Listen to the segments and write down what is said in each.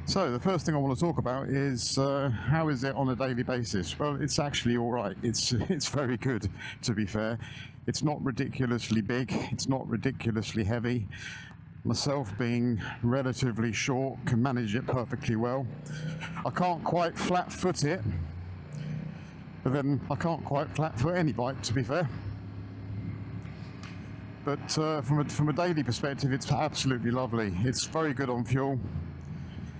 So the first thing I want to talk about is how is it on a daily basis? Well, it's actually all right. It's very good, to be fair. It's not ridiculously big. It's not ridiculously heavy. Myself being relatively short can manage it perfectly well. I can't quite flat foot it, but then I can't quite flat foot any bike, to be fair. But from a daily perspective, it's absolutely lovely. It's very good on fuel.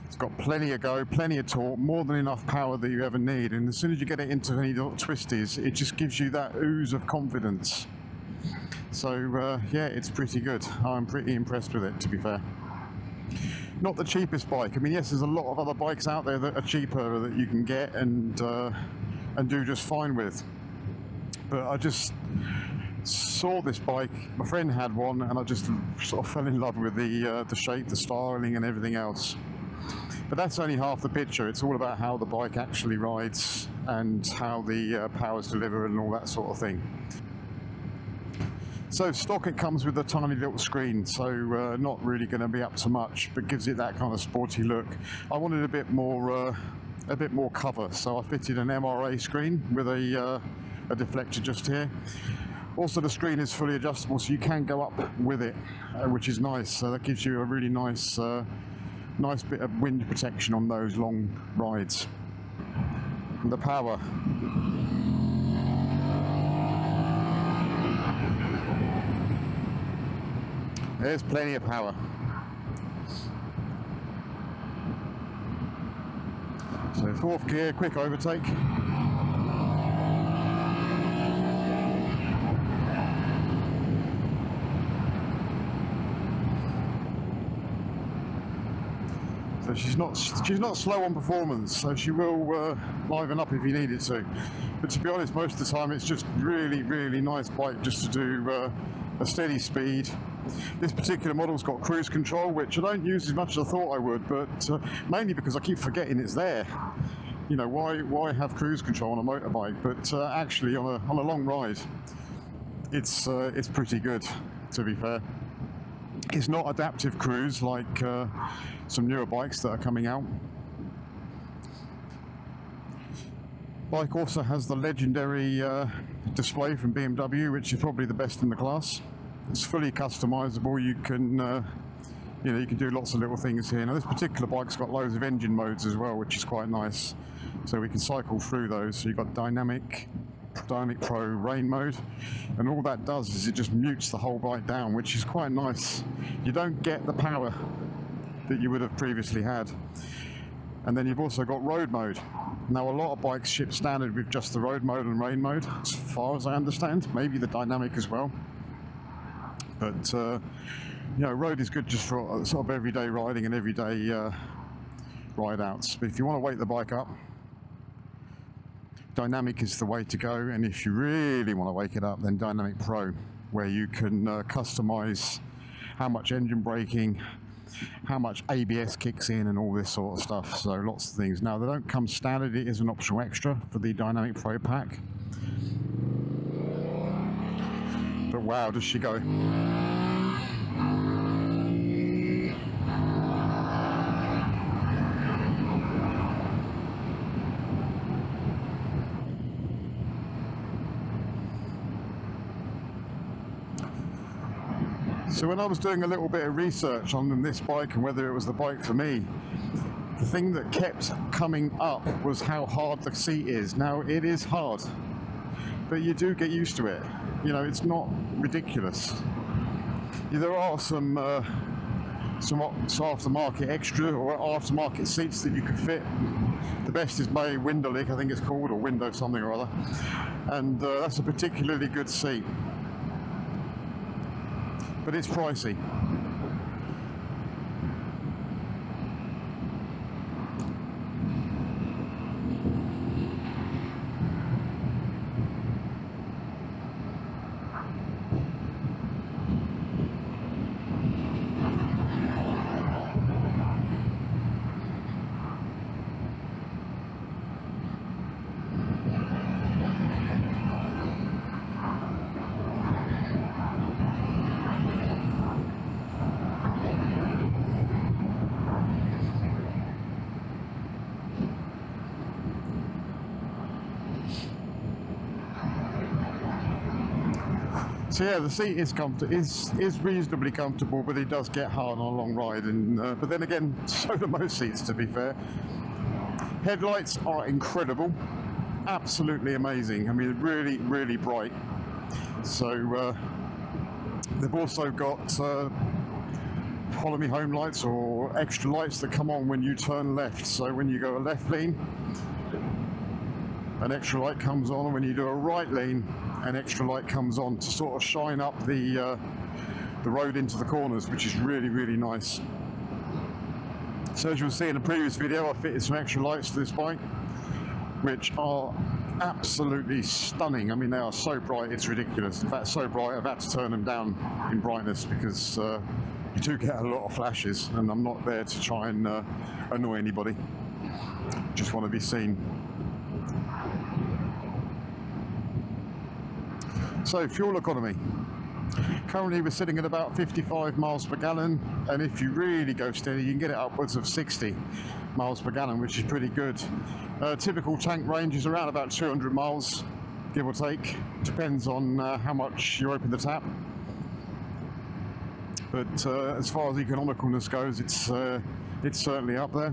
It's got plenty of go, plenty of torque, more than enough power that you ever need. And as soon as you get it into any little twisties, it just gives you that ooze of confidence. So yeah, it's pretty good. I'm pretty impressed with it, to be fair. Not the cheapest bike. I mean, yes, there's a lot of other bikes out there that are cheaper that you can get and do just fine with. But I just saw this bike. My friend had one, and I just sort of fell in love with the shape, the styling, and everything else. But that's only half the picture. It's all about how the bike actually rides and how the power's delivered and all that sort of thing. So stock, it comes with a tiny little screen, so not really going to be up to much, but gives it that kind of sporty look. I wanted a bit more cover, so I fitted an MRA screen with a deflector just here. Also, the screen is fully adjustable, so you can go up with it, which is nice. So that gives you a really nice bit of wind protection on those long rides. And the power. There's plenty of power. So fourth gear, quick overtake. So she's not slow on performance, so she will liven up if you need it to. But to be honest, most of the time it's just really nice bike just to do a steady speed. This particular model's got cruise control, which I don't use as much as I thought I would, but mainly because I keep forgetting it's there. You know, why have cruise control on a motorbike? But actually on a long ride, it's pretty good, to be fair. It's not adaptive cruise like some newer bikes that are coming out. Bike also has the legendary display from BMW, which is probably the best in the class. It's fully customizable. You can you can do lots of little things here. Now this particular bike's got loads of engine modes as well, which is quite nice. So we can cycle through those. So you've got Dynamic Pro rain mode, and all that does is it just mutes the whole bike down, which is quite nice. You don't get the power that you would have previously had. And then you've also got road mode. Now a lot of bikes ship standard with just the road mode and rain mode, as far as I understand, maybe the dynamic as well. But road is good just for sort of everyday riding and everyday ride outs. But if you want to wake the bike up, Dynamic is the way to go, and if you really want to wake it up, then Dynamic Pro, where you can customize how much engine braking, how much ABS kicks in, and all this sort of stuff. So lots of things. Now they don't come standard; it is an optional extra for the Dynamic Pro pack. But wow, does she go! So when I was doing a little bit of research on this bike and whether it was the bike for me, the thing that kept coming up was how hard the seat is. Now it is hard, but you do get used to it. You know, it's not ridiculous. There are some aftermarket extra or aftermarket seats that you can fit. The best is by Windowlick, I think it's called, or Window something or other, and that's a particularly good seat. But it's pricey. So yeah, the seat is reasonably comfortable, but it does get hard on a long ride. And but then again, so do most seats, to be fair. Headlights are incredible, absolutely amazing. I mean, really, really bright. So they've also got follow me home lights, or extra lights that come on when you turn left. So when you go a left lean, an extra light comes on, and when you do a right lean, an extra light comes on to sort of shine up the road into the corners, which is really, really nice. So as you'll see in the previous video, I fitted some extra lights to this bike, which are absolutely stunning. I mean, they are so bright, it's ridiculous. In fact, so bright I've had to turn them down in brightness, because you do get a lot of flashes, and I'm not there to try and annoy anybody. Just want to be seen. So, fuel economy. Currently we're sitting at about 55 miles per gallon, and if you really go steady you can get it upwards of 60 miles per gallon, which is pretty good. Typical tank range is around about 200 miles, give or take. Depends on how much you open the tap. But as far as economicalness goes, it's certainly up there.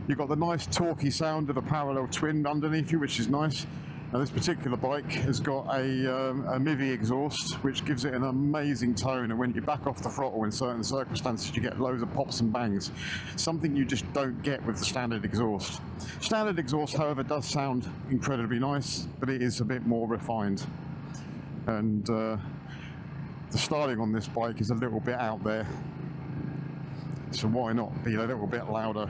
You've got the nice torquey sound of a parallel twin underneath you, which is nice. Now this particular bike has got a MIVI exhaust, which gives it an amazing tone, and when you back off the throttle in certain circumstances you get loads of pops and bangs, something you just don't get with the standard exhaust. Standard exhaust, however, does sound incredibly nice, but it is a bit more refined, and the styling on this bike is a little bit out there, so why not be a little bit louder?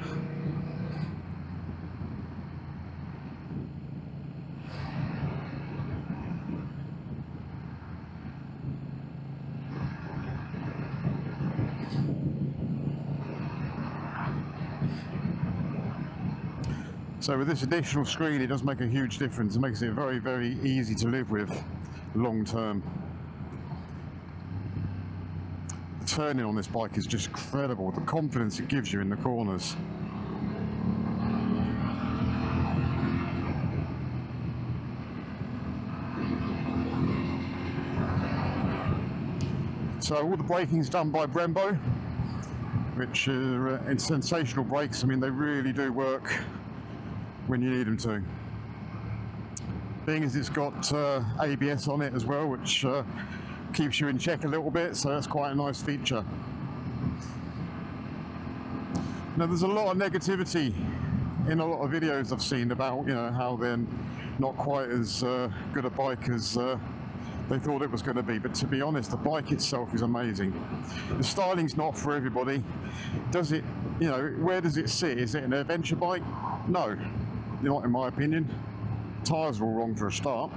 So with this additional screen, it does make a huge difference. It makes it very, very easy to live with long term. The turning on this bike is just incredible. The confidence it gives you in the corners. So all the braking's done by Brembo, which are sensational brakes. I mean, they really do work when you need them to. Being as it's got ABS on it as well, which keeps you in check a little bit, so that's quite a nice feature. Now there's a lot of negativity in a lot of videos I've seen about, you know, how they're not quite as good a bike as they thought it was going to be, but to be honest, the bike itself is amazing. The styling's not for everybody. Does it, you know, where does it sit? Is it an adventure bike? No, not in my opinion. Tyres are all wrong for a start.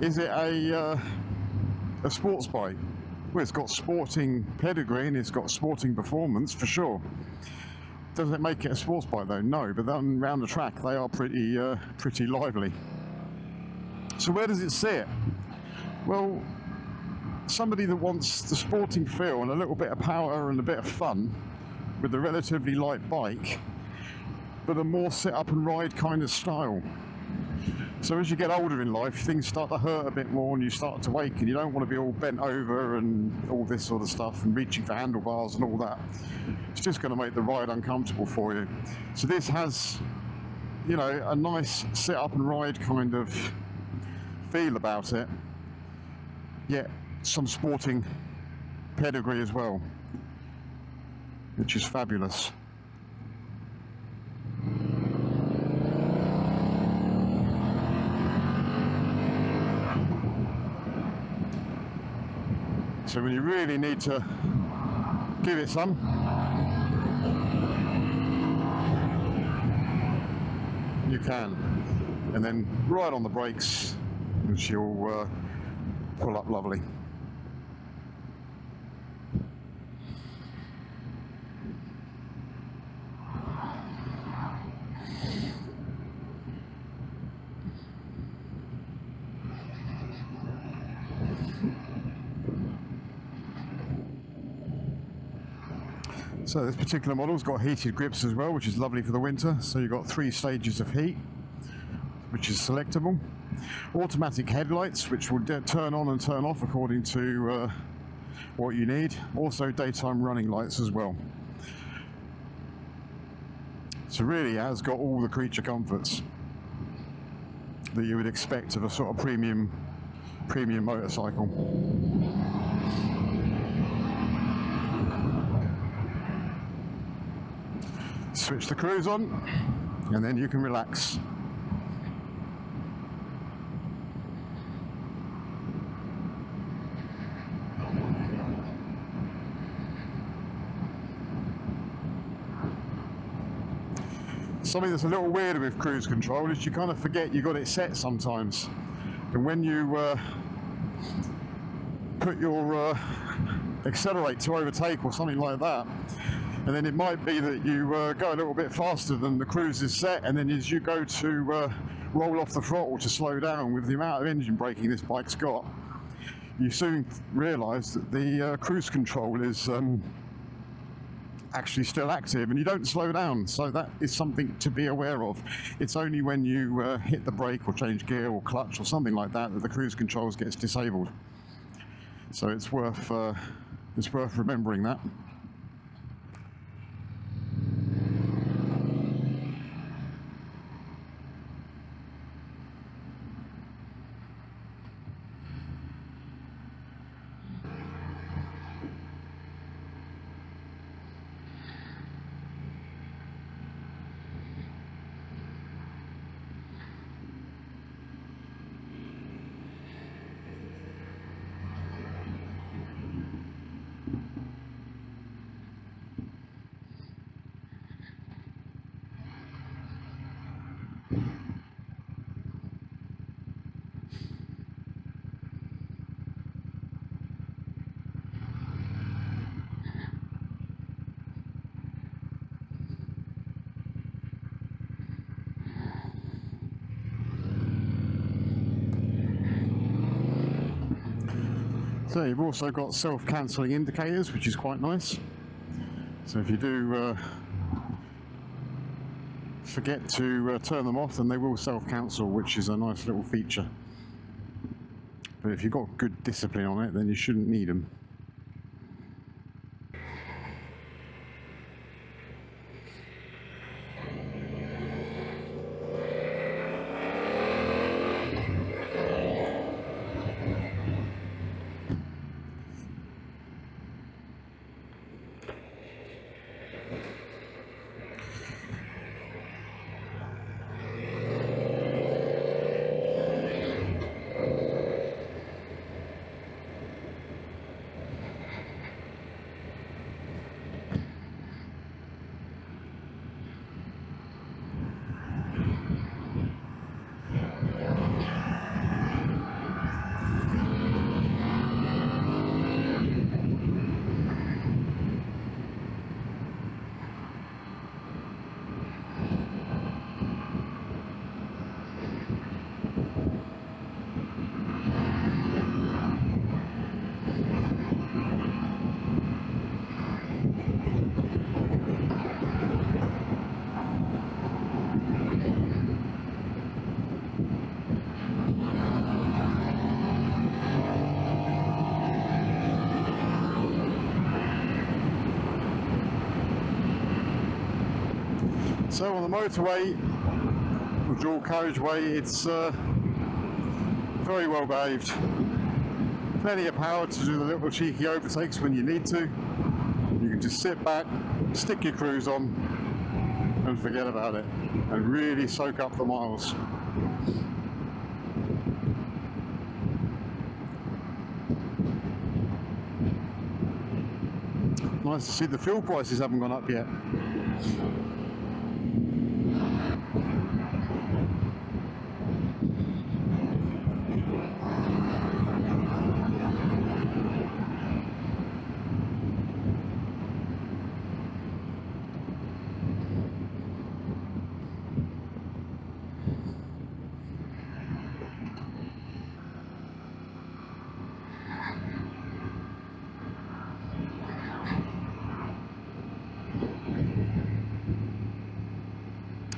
Is it a sports bike? Well, it's got sporting pedigree and it's got sporting performance for sure. Does it make it a sports bike though? No, but then around the track they are pretty lively. So where does it sit? Well, somebody that wants the sporting feel and a little bit of power and a bit of fun with a relatively light bike, but a more sit up and ride kind of style. So as you get older in life, things start to hurt a bit more and you start to wake, and you don't want to be all bent over and all this sort of stuff and reaching for handlebars and all that. It's just going to make the ride uncomfortable for you. So this has, you know, a nice sit up and ride kind of feel about it, yet some sporting pedigree as well, which is fabulous. So when you really need to give it some, you can, and then right on the brakes and she'll pull up lovely. So this particular model's got heated grips as well, which is lovely for the winter. So you've got 3 stages of heat. which is selectable. Automatic headlights, which will turn on and turn off according to what you need. Also daytime running lights as well. So really has got all the creature comforts that you would expect of a sort of premium motorcycle. Switch the cruise on and then you can relax. Something that's a little weird with cruise control is you kind of forget you got it set sometimes. And when you put your accelerate to overtake or something like that, and then it might be that you go a little bit faster than the cruise is set, and then as you go to roll off the throttle to slow down with the amount of engine braking this bike's got, you soon realise that the cruise control is actually still active and you don't slow down, so that is something to be aware of. It's only when you hit the brake or change gear or clutch or something like that that the cruise controls gets disabled. So it's worth remembering that. So you've also got self-cancelling indicators, which is quite nice. So if you do forget to turn them off, then they will self-cancel, which is a nice little feature. But if you've got good discipline on it, then you shouldn't need them. So on the motorway, or dual carriageway, it's very well behaved. Plenty of power to do the little cheeky overtakes when you need to. You can just sit back, stick your cruise on, and forget about it, and really soak up the miles. Nice to see the fuel prices haven't gone up yet.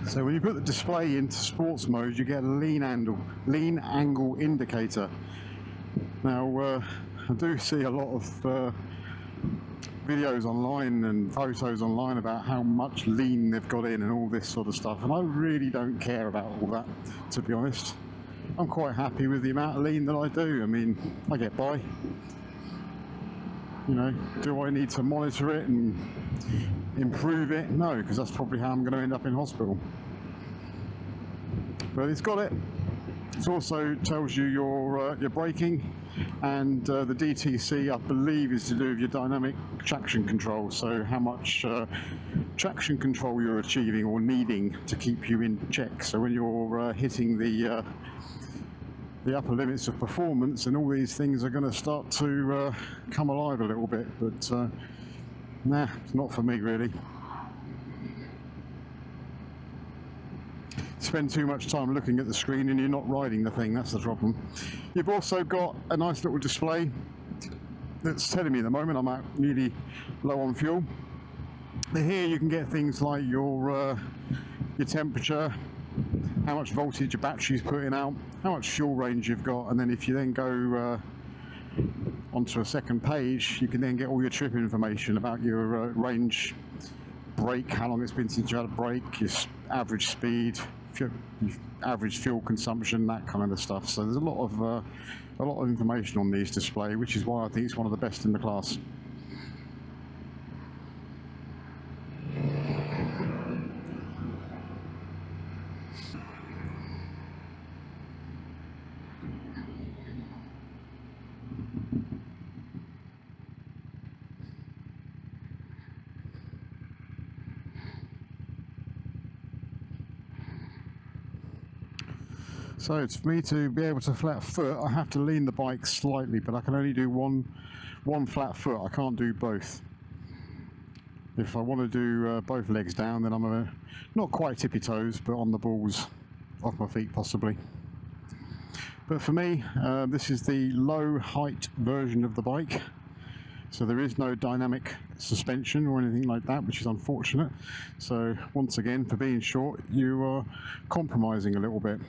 So when you put the display into sports mode, you get a lean angle indicator. Now I do see a lot of videos online and photos online about how much lean they've got in and all this sort of stuff, and I really don't care about all that, to be honest. I'm quite happy with the amount of lean that I do. I mean, I get by. You know, do I need to monitor it and improve it? No, because that's probably how I'm going to end up in hospital. But it's got it. It also tells you your braking, and the DTC, I believe, is to do with your dynamic traction control, so how much traction control you're achieving or needing to keep you in check. So when you're hitting the upper limits of performance, and all these things are going to start to come alive a little bit, but nah, it's not for me really. Spend too much time looking at the screen and you're not riding the thing, that's the problem. You've also got a nice little display that's telling me at the moment I'm at nearly low on fuel. Here you can get things like your temperature, how much voltage your battery's putting out, how much fuel range you've got, and then if you then go onto a second page, you can then get all your trip information about your range, brake, how long it's been since you had a brake, your average speed, average fuel consumption, that kind of stuff. So there's a lot of information on these display, which is why I think it's one of the best in the class. So it's for me to be able to flat foot, I have to lean the bike slightly, but I can only do one flat foot. I can't do both. If I want to do both legs down, then I'm not quite tippy toes, but on the balls off my feet possibly. But for me, this is the low height version of the bike. So there is no dynamic suspension or anything like that, which is unfortunate. So once again, for being short, you are compromising a little bit.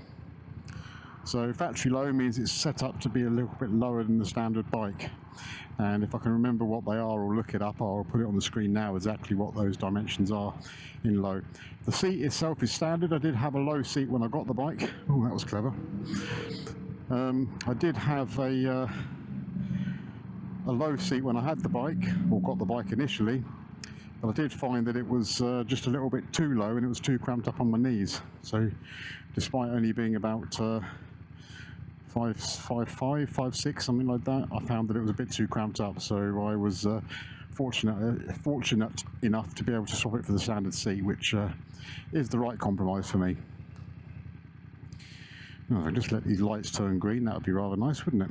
So factory low means it's set up to be a little bit lower than the standard bike. And if I can remember what they are or look it up, I'll put it on the screen now exactly what those dimensions are in low. The seat itself is standard. I did have a low seat when I got the bike. Oh, that was clever. I did have a low seat when I had the bike, or got the bike initially. But I did find that it was just a little bit too low and it was too cramped up on my knees. So despite only being about 5'5", 5'6", something like that, I found that it was a bit too cramped up, so I was fortunate enough to be able to swap it for the standard seat, which is the right compromise for me. Now, if I just let these lights turn green, that would be rather nice, wouldn't it?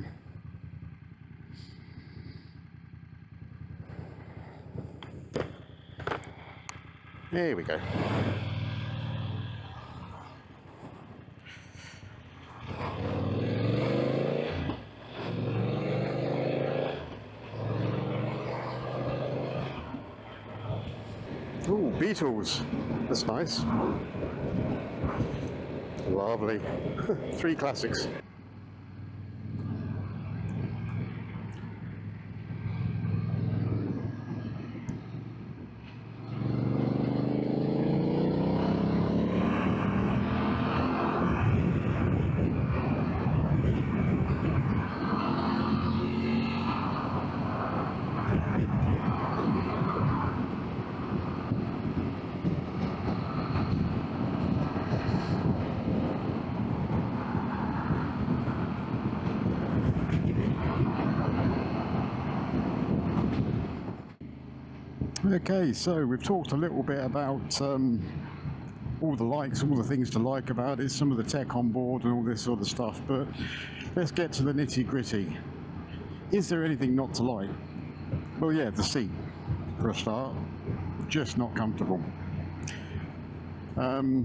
There we go. Ooh, Beatles. That's nice. Lovely. 3 classics. Okay, so we've talked a little bit about all the likes, all the things to like about it, some of the tech on board and all this sort of stuff, but let's get to the nitty gritty. Is there anything not to like? Well, yeah, the seat, for a start, just not comfortable. The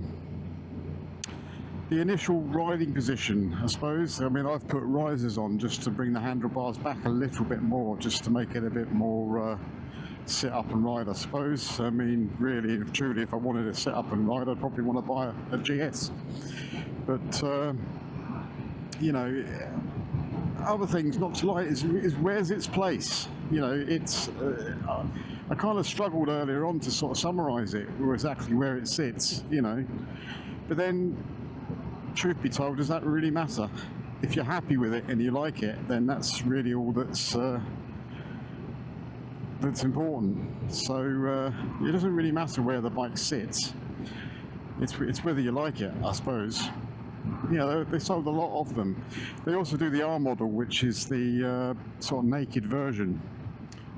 initial riding position, I suppose, I mean, I've put risers on just to bring the handlebars back a little bit more, just to make it a bit more sit up and ride, I suppose. I mean, really, truly, if I wanted to sit up and ride, I'd probably want to buy a GS. But you know, other things not to like is where's its place. You know, it's I kind of struggled earlier on to sort of summarize it, or exactly where it sits, you know. But then, truth be told, does that really matter? If you're happy with it and you like it, then that's really all that's important. So it doesn't really matter where the bike sits. It's whether you like it, I suppose. You know, they sold a lot of them. They also do the R model, which is the sort of naked version,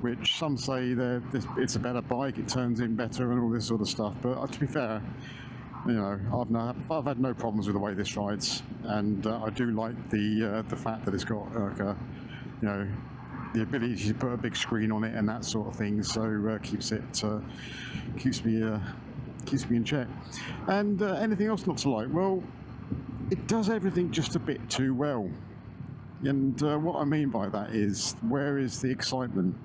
which some say it's a better bike, it turns in better and all this sort of stuff. But to be fair, you know, I've had no problems with the way this rides, and I do like the fact that it's got like a, you know, the ability to put a big screen on it and that sort of thing. So keeps me in check. And anything else not to like? Well, it does everything just a bit too well. And what I mean by that is, where is the excitement?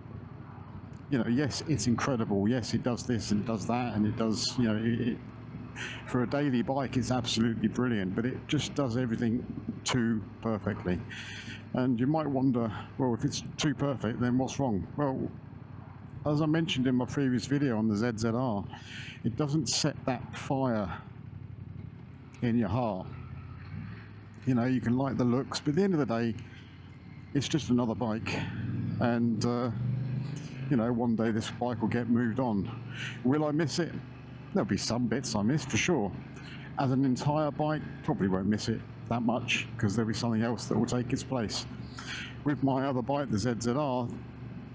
You know, yes, it's incredible. Yes, it does this and it does that, and it does, you know, for a daily bike, it's absolutely brilliant, but it just does everything too perfectly. And you might wonder, well, if it's too perfect, then what's wrong? Well, as I mentioned in my previous video on the ZZR, it doesn't set that fire in your heart. You know, you can like the looks, but at the end of the day, it's just another bike. And you know, one day this bike will get moved on. Will I miss it? There'll be some bits I miss for sure. As an entire bike, probably won't miss it that much, because there'll be something else that will take its place. With my other bike, the ZZR,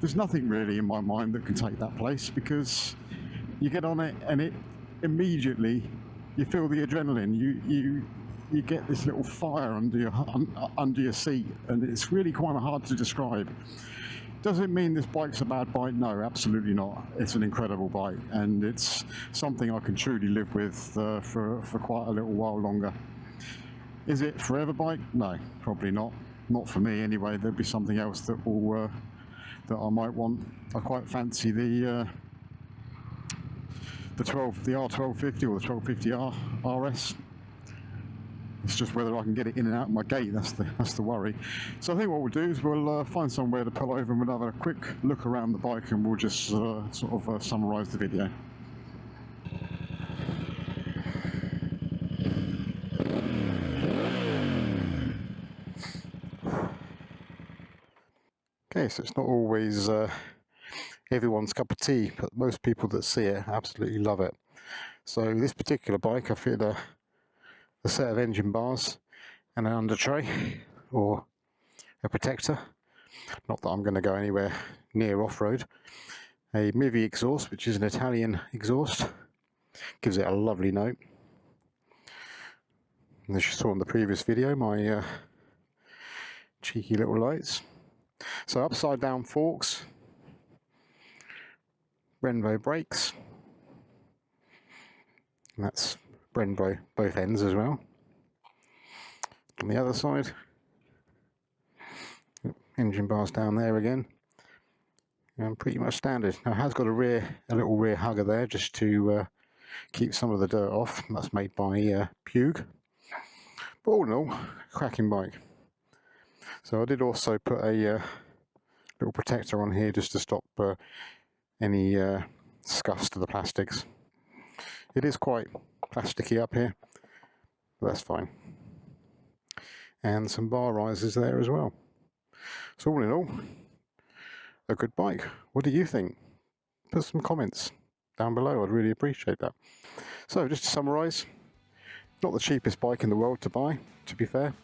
there's nothing really in my mind that can take that place, because you get on it and it immediately, you feel the adrenaline. You get this little fire under your seat, and it's really quite hard to describe. Does it mean this bike's a bad bike? No, absolutely not. It's an incredible bike, and it's something I can truly live with for quite a little while longer. Is it forever bike? No, probably not. Not for me anyway. There'll be something else that will that I might want. I quite fancy the R1250 or the 1250R RS. It's just whether I can get it in and out of my gate, that's the worry. So I think what we'll do is we'll find somewhere to pull over, and we'll have a quick look around the bike, and we'll just sort of summarise the video. Okay, so it's not always everyone's cup of tea, but most people that see it absolutely love it. So this particular bike, I fitted a set of engine bars and an under tray, or a protector. Not that I'm going to go anywhere near off-road. A Mivi exhaust, which is an Italian exhaust, gives it a lovely note. And as you saw in the previous video, my cheeky little lights. So upside down forks, Brembo brakes, and that's Brembo both ends as well. On the other side, engine bars down there again, and pretty much standard. Now it has got a little rear hugger there, just to keep some of the dirt off. That's made by Pug. But all in all, cracking bike. So I did also put a little protector on here just to stop any scuffs to the plastics. It is quite plasticky up here, but that's fine. And some bar risers there as well. So all in all, a good bike. What do you think? Put some comments down below, I'd really appreciate that. So just to summarise, not the cheapest bike in the world to buy, to be fair,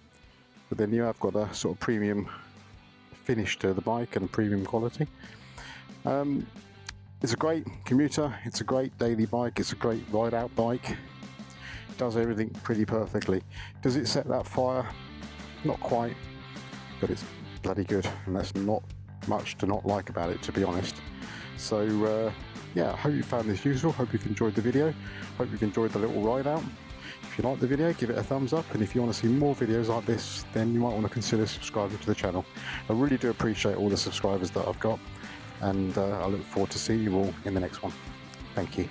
but then you have got a sort of premium finish to the bike and premium quality. It's a great commuter, it's a great daily bike, it's a great ride out bike. It does everything pretty perfectly. Does it set that fire? Not quite, but it's bloody good, and that's not much to not like about it, to be honest. So yeah, I hope you found this useful, hope you've enjoyed the video, hope you've enjoyed the little ride out. If you like the video, give it a thumbs up, and if you want to see more videos like this, then you might want to consider subscribing to the channel. I really do appreciate all the subscribers that I've got, and I look forward to seeing you all in the next one. Thank you.